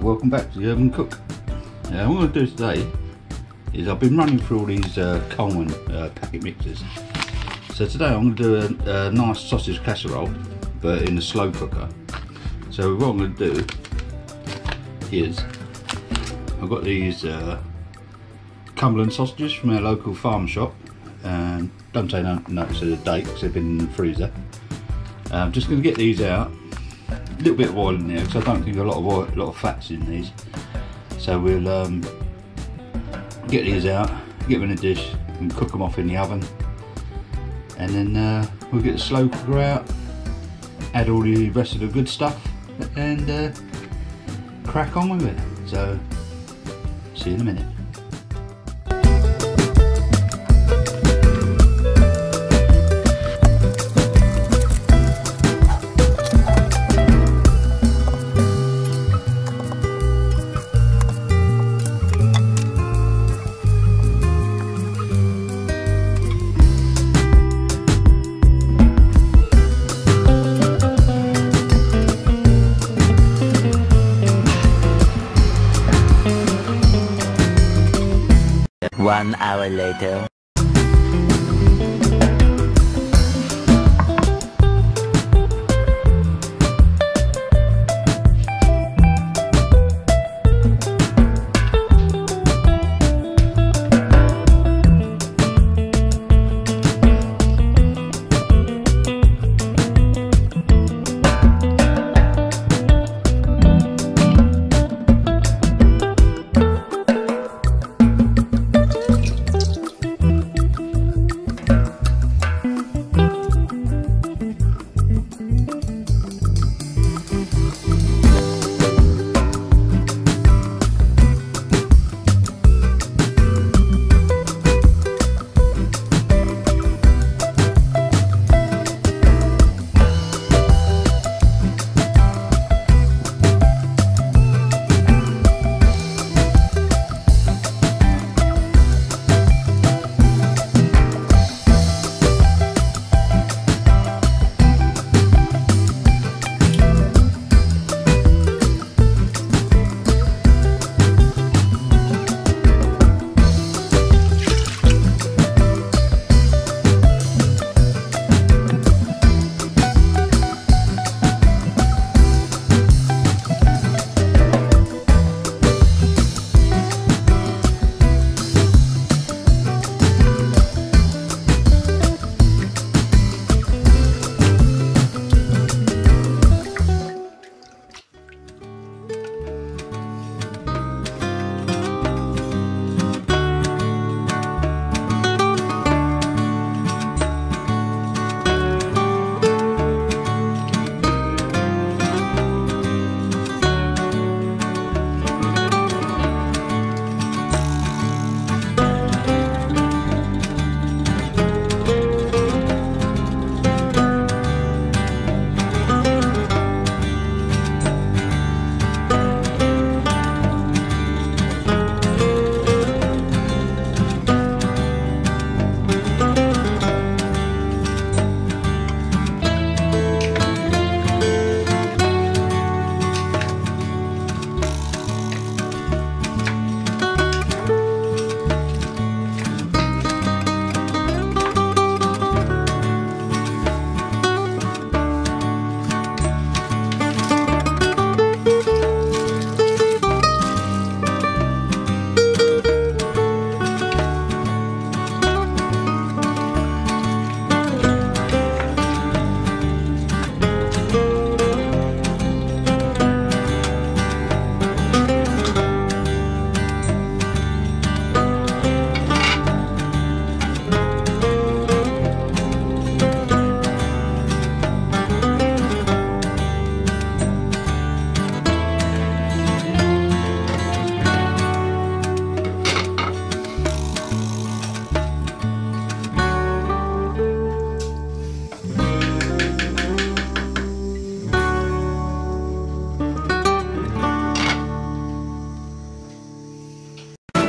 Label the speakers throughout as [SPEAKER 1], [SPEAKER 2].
[SPEAKER 1] welcome back to the Urban Cook. What I'm going to do today is I've been running through all these Colmans packet mixers. So today I'm going to do a nice sausage casserole, but in a slow cooker. So what I'm going to do is I've got these Cumberland sausages from our local farm shop, and don't say notice of the date because they've been in the freezer. I'm just going to get these out. A little bit of oil in there because I don't think a lot of fats in these. So we'll get these out, get them in a dish, and cook them off in the oven. And then we'll get the slow cooker out, add all the rest of the good stuff, and crack on with it. So see you in a minute.
[SPEAKER 2] One hour later.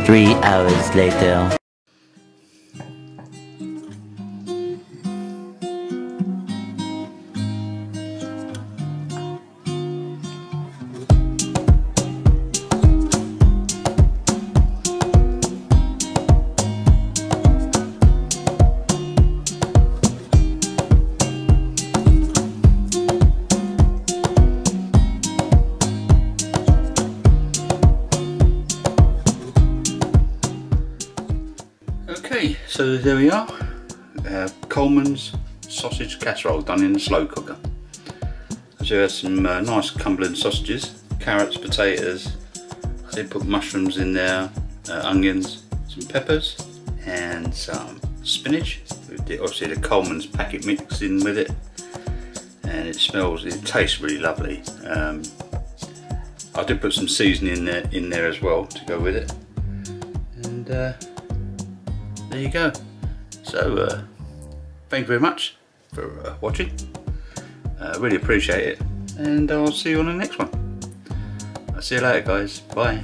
[SPEAKER 2] Three hours later.
[SPEAKER 1] So there we are, Colmans sausage casserole done in the slow cooker. So we have some nice Cumberland sausages, carrots, potatoes, they put mushrooms in there, onions, some peppers and some spinach. Obviously the Colmans packet mix in with it, and it tastes really lovely. I did put some seasoning in there as well to go with it, and there you go. So thank you very much for watching. Really appreciate it, and I'll see you on the next one. I'll see you later, guys. Bye.